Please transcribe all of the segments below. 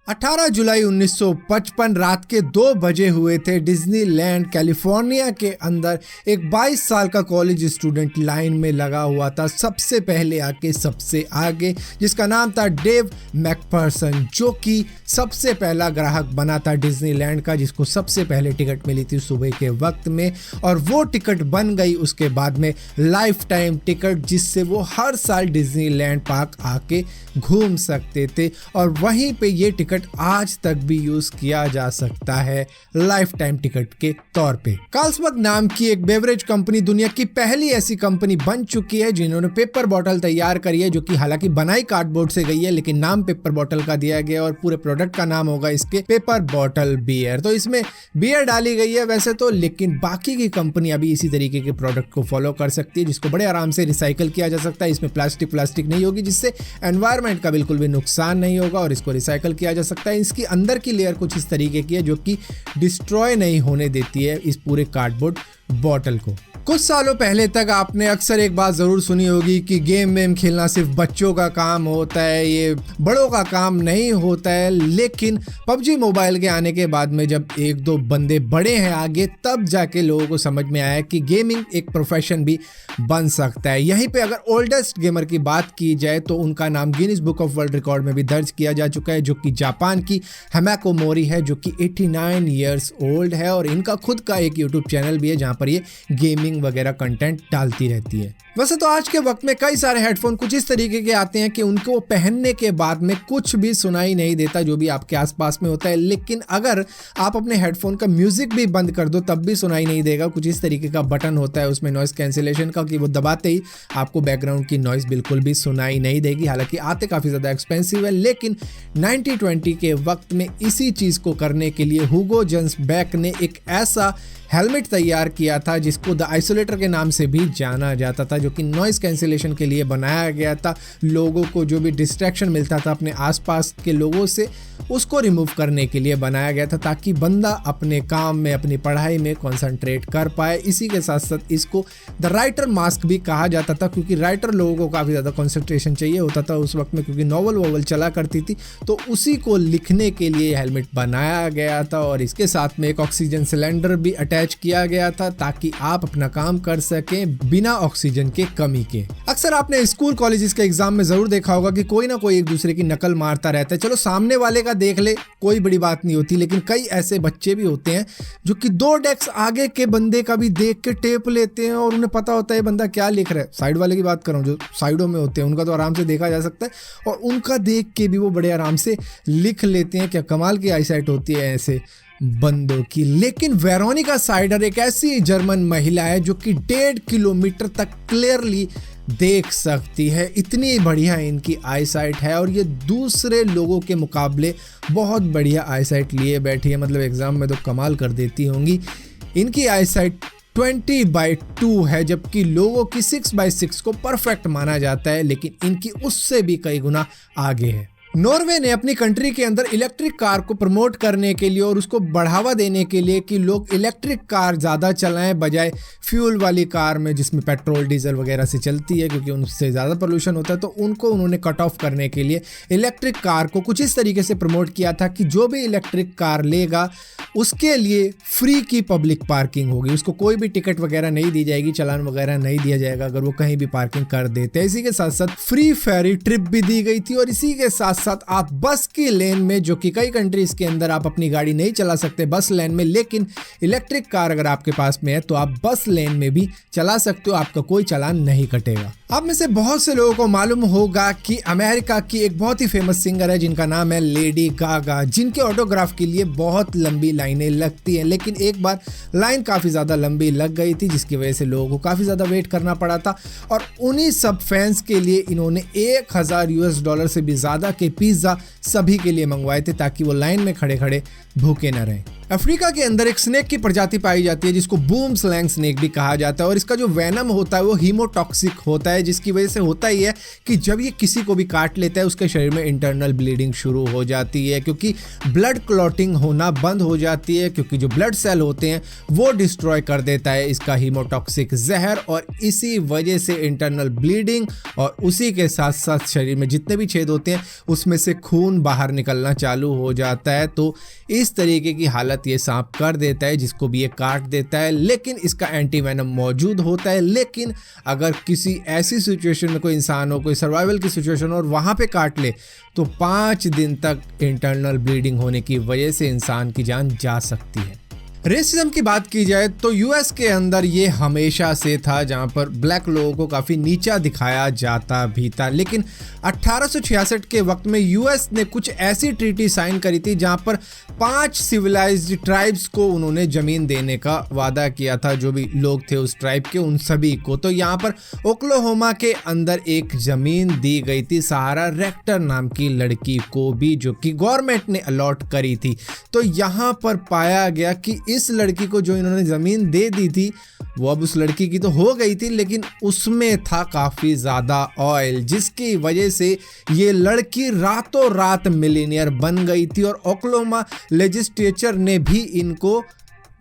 18 जुलाई 1955 रात के 2 बजे हुए थे। डिज्नीलैंड कैलिफोर्निया के अंदर एक 22 साल का कॉलेज स्टूडेंट लाइन में लगा हुआ था, सबसे पहले आके सबसे आगे, जिसका नाम था डेव मैकफर्सन, जो कि सबसे पहला ग्राहक बना था डिज्नीलैंड का, जिसको सबसे पहले टिकट मिली थी सुबह के वक्त में, और वो टिकट बन गई उसके बाद में लाइफ टाइम टिकट, जिससे वो हर साल डिज्नीलैंड पार्क आके घूम सकते थे। और वहीं पे ये टिकट आज तक भी यूज किया जा सकता है लाइफ टाइम टिकट के तौर पे। कार्लसबर्ग नाम की एक बेवरेज कंपनी दुनिया की पहली ऐसी कंपनी बन चुकी है जिन्होंने पेपर बॉटल तैयार करी है, जो कि हालांकि बनाई कार्डबोर्ड से गई है, लेकिन नाम पेपर बॉटल का दिया गया और पूरे प्रोडक्ट का नाम होगा इसके पेपर बॉटल बियर। तो इसमें बियर डाली गई है वैसे तो, लेकिन बाकी की कंपनी अभी इसी तरीके के प्रोडक्ट को फॉलो कर सकती है, जिसको बड़े आराम से रिसाइकल किया जा सकता है। इसमें प्लास्टिक नहीं होगी, जिससे एनवायरमेंट का बिल्कुल भी नुकसान नहीं होगा और इसको रिसाइकल किया जा सकता है। इसकी अंदर की लेयर कुछ इस तरीके की है जो कि डिस्ट्रॉय नहीं होने देती है इस पूरे कार्डबोर्ड बॉटल को। कुछ सालों पहले तक आपने अक्सर एक बात जरूर सुनी होगी कि गेम वेम खेलना सिर्फ बच्चों का काम होता है, ये बड़ों का काम नहीं होता है। लेकिन पबजी मोबाइल के आने के बाद में जब एक दो बंदे बड़े हैं आगे, तब जाके लोगों को समझ में आया कि गेमिंग एक प्रोफेशन भी बन सकता है। यहीं पे अगर ओल्डेस्ट गेमर की बात की जाए तो उनका नाम Guinness book of world record में भी दर्ज किया जा चुका है, जो कि जापान की हमाको मोरी है, जो कि 89 ईयर्स ओल्ड है, और इनका खुद का एक यूट्यूब चैनल भी है जहां पर ये गेमिंग वगैरह कंटेंट डालती रहती है। वैसे तो आज के वक्त में कई सारे हेडफोन कुछ इस तरीके के आते हैं कि उनको पहनने के बाद में कुछ भी सुनाई नहीं देता जो भी आपके आसपास में होता है, लेकिन अगर आप अपने हेडफोन का म्यूजिक भी बंद कर दो तब भी सुनाई नहीं देगा। कुछ इस तरीके का बटन होता है उसमें नॉइस कैंसिलेशन का, कि वो दबाते ही आपको बैकग्राउंड की नॉइस बिल्कुल भी सुनाई नहीं देगी। हालांकि आते काफी ज्यादा एक्सपेंसिव है, लेकिन 1920 के वक्त में इसी चीज को करने के लिए हुगो जन्सबैक ने एक ऐसा हेलमेट तैयार किया था जिसको द आइसोलेटर के नाम से भी जाना जाता था, जो कि नॉइस कैंसिलेशन के लिए बनाया गया था। लोगों को जो भी डिस्ट्रैक्शन मिलता था अपने आसपास के लोगों से, उसको रिमूव करने के लिए बनाया गया था, ताकि बंदा अपने काम में, अपनी पढ़ाई में कंसंट्रेट कर पाए। इसी के साथ साथ इसको द राइटर मास्क भी कहा जाता था, क्योंकि राइटर लोगों को काफ़ी ज़्यादा कंसंट्रेशन चाहिए होता था उस वक्त में, क्योंकि नॉवल वोवल चला करती थी, तो उसी को लिखने के लिए हेलमेट बनाया गया था। और इसके साथ में एक ऑक्सीजन सिलेंडर भी अटैच किया गया था, ताकि आप अपना काम कर सकें बिना ऑक्सीजन के कमी के। अक्सर आपने स्कूल कॉलेजेस के एग्जाम में जरूर देखा होगा कि कोई ना कोई एक दूसरे की नकल मारता रहता है। चलो सामने वाले का देख ले, कोई बड़ी बात नहीं होती, लेकिन कई ऐसे बच्चे भी होते हैं जो कि 2 डेस्क आगे के बंदे का भी देख के टेप लेते हैं और उन्हें पता होता है बंदा क्या लिख रहा है। साइड वाले की बात कर रहा हूँ, जो साइडों में होते हैं उनका तो आराम से देखा जा सकता है, और उनका देख के भी वो बड़े आराम से लिख लेते हैं। क्या कमाल की आईसाइट होती है ऐसे बंदों की। लेकिन वेरोनिका साइडर एक ऐसी जर्मन महिला है जो कि 1.5 किलोमीटर तक क्लियरली देख सकती है। इतनी बढ़िया इनकी आईसाइट है, और ये दूसरे लोगों के मुकाबले बहुत बढ़िया आईसाइट लिए बैठी है। मतलब एग्जाम में तो कमाल कर देती होंगी। इनकी आईसाइट 20/2 है, जबकि लोगों की 6/6 को परफेक्ट माना जाता है, लेकिन इनकी उससे भी कई गुना आगे है। नॉर्वे ने अपनी कंट्री के अंदर इलेक्ट्रिक कार को प्रमोट करने के लिए और उसको बढ़ावा देने के लिए कि लोग इलेक्ट्रिक कार ज़्यादा चलाएं बजाय फ्यूल वाली कार में, जिसमें पेट्रोल डीजल वगैरह से चलती है, क्योंकि उनसे ज़्यादा पोल्यूशन होता है, तो उनको उन्होंने कट ऑफ करने के लिए इलेक्ट्रिक कार को कुछ इस तरीके से प्रमोट किया था कि जो भी इलेक्ट्रिक कार लेगा उसके लिए फ्री की पब्लिक पार्किंग होगी। उसको कोई भी टिकट वगैरह नहीं दी जाएगी, चालान वगैरह नहीं दिया जाएगा अगर वो कहीं भी पार्किंग कर देते हैं। इसी के साथ साथ फ्री फेरी ट्रिप भी दी गई थी, और इसी के साथ साथ आप बस की लेन में, जो कि कई कंट्रीज के अंदर आप अपनी गाड़ी नहीं चला सकते बस लेन में, लेकिन इलेक्ट्रिक कार अगर आपके पास में है तो आप बस लेन में भी चला सकते हो, आपका कोई चालान नहीं कटेगा। आप में से बहुत से लोगों को मालूम होगा कि अमेरिका की एक बहुत ही फेमस सिंगर है जिनका नाम है लेडी गागा, जिनके ऑटोग्राफ के लिए बहुत लंबी लाइनें लगती हैं। लेकिन एक बार लाइन काफ़ी ज़्यादा लंबी लग गई थी, जिसकी वजह से लोगों को काफ़ी ज़्यादा वेट करना पड़ा था, और उन्हीं सब फैंस के लिए इन्होंने $1000 से भी ज़्यादा के पिज़्ज़ा सभी के लिए मंगवाए थे, ताकि वो लाइन में खड़े खड़े भूखे न रहें। अफ्रीका के अंदर एक स्नेक की प्रजाति पाई जाती है जिसको बूम स्लैंग स्नेक भी कहा जाता है और इसका जो वेनम होता है वो हीमोटॉक्सिक होता है, जिसकी वजह से होता ही है कि जब ये किसी को भी काट लेता है उसके शरीर में इंटरनल ब्लीडिंग शुरू हो जाती है, क्योंकि ब्लड क्लॉटिंग होना बंद हो जाती है, क्योंकि जो ब्लड सेल होते हैं वो डिस्ट्रॉय कर देता है इसका हीमोटॉक्सिक जहर, और इसी वजह से इंटरनल ब्लीडिंग और उसी के साथ साथ शरीर में जितने भी छेद होते हैं उसमें से खून बाहर निकलना चालू हो जाता है। तो इस तरीके की हालत ये सांप कर देता है जिसको भी ये काट देता है, लेकिन इसका एंटीवेनम मौजूद होता है। लेकिन अगर किसी ऐसी सिचुएशन में कोई इंसान हो, कोई सर्वाइवल की सिचुएशन हो और वहां पे काट ले तो 5 दिन तक इंटरनल ब्लीडिंग होने की वजह से इंसान की जान जा सकती है। रेसिज्म की बात की जाए तो यूएस के अंदर ये हमेशा से था, जहां पर ब्लैक लोगों को काफ़ी नीचा दिखाया जाता भी था। लेकिन 1866 के वक्त में यूएस ने कुछ ऐसी ट्रीटी साइन करी थी जहां पर 5 सिविलाइज्ड ट्राइब्स को उन्होंने ज़मीन देने का वादा किया था, जो भी लोग थे उस ट्राइब के उन सभी को। तो यहाँ पर ओक्लाहोमा के अंदर एक ज़मीन दी गई थी सहारा रेक्टर नाम की लड़की को भी, जो कि गवर्नमेंट ने अलॉट करी थी। तो यहाँ पर पाया गया कि इस लड़की को जो इन्होंने ज़मीन दे दी थी वो अब उस लड़की की तो हो गई थी, लेकिन उसमें था काफ़ी ज़्यादा ऑयल, जिसकी वजह से ये लड़की रातों रात मिलीनियर बन गई थी। और ओक्लाहोमा लेजिस्लेचर ने भी इनको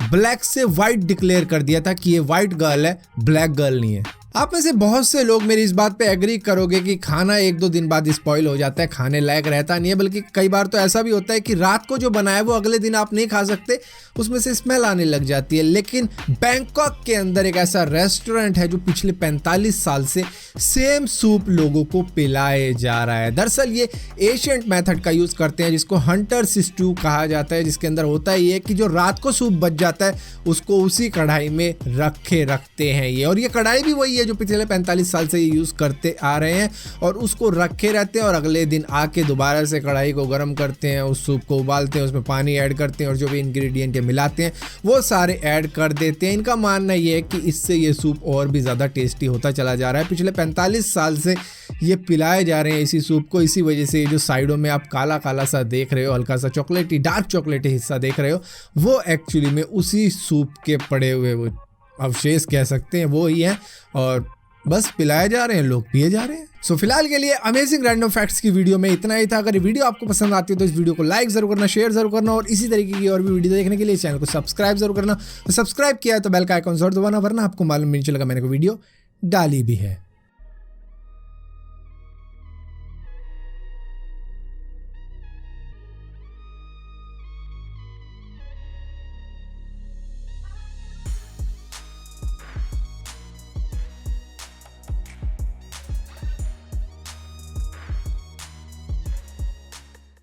ब्लैक से वाइट डिक्लेयर कर दिया था कि ये वाइट गर्ल है, ब्लैक गर्ल नहीं है। आप में से बहुत से लोग मेरी इस बात पे एग्री करोगे कि खाना 1-2 दिन बाद स्पॉइल हो जाता है, खाने लायक रहता नहीं है, बल्कि कई बार तो ऐसा भी होता है कि रात को जो बनाया वो अगले दिन आप नहीं खा सकते, उसमें से स्मेल आने लग जाती है। लेकिन बैंकॉक के अंदर एक ऐसा रेस्टोरेंट है जो पिछले 45 साल से सेम सूप लोगों को पिलाए जा रहा है। दरअसल ये एशियंट मेथड का यूज़ करते हैं जिसको हंटर्स स्टू कहा जाता है, जिसके अंदर होता ही है कि जो रात को सूप बच जाता है उसको उसी कढ़ाई में रखते हैं ये, और ये कढ़ाई भी वही है जो पिछले 45 साल से ये यूज़ करते आ रहे हैं, और उसको रखे रहते हैं और अगले दिन आके दोबारा से कढ़ाई को गर्म करते हैं, उस सूप को उबालते हैं, उसमें पानी ऐड करते हैं और जो भी इंग्रेडिएंट मिलाते हैं वो सारे ऐड कर देते हैं। इनका मानना ये है कि इससे ये सूप और भी ज़्यादा टेस्टी होता चला जा रहा है। पिछले 45 साल से ये पिलाए जा रहे हैं इसी सूप को, इसी वजह से ये जो साइडों में आप काला काला सा देख रहे हो, हल्का सा चॉकलेटी डार्क चॉकलेटी हिस्सा देख रहे हो, वो एक्चुअली में उसी सूप के पड़े हुए वो अवशेष कह सकते हैं वो ही है, और बस पिलाए जा रहे हैं, लोग पिए जा रहे हैं। सो फिलहाल के लिए अमेजिंग रैंडम फैक्ट्स की वीडियो में इतना ही था। अगर ये वीडियो आपको पसंद आती है तो इस वीडियो को लाइक जरूर करना, शेयर जरूर करना, और इसी तरीके की और भी वीडियो देखने के लिए चैनल को सब्सक्राइब जरूर करना। तो सब्सक्राइब किया है तो बेल का आइकॉन जरूर दबाना, वरना आपको मालूम नहीं चलेगा मैंने कोई वीडियो डाली भी है।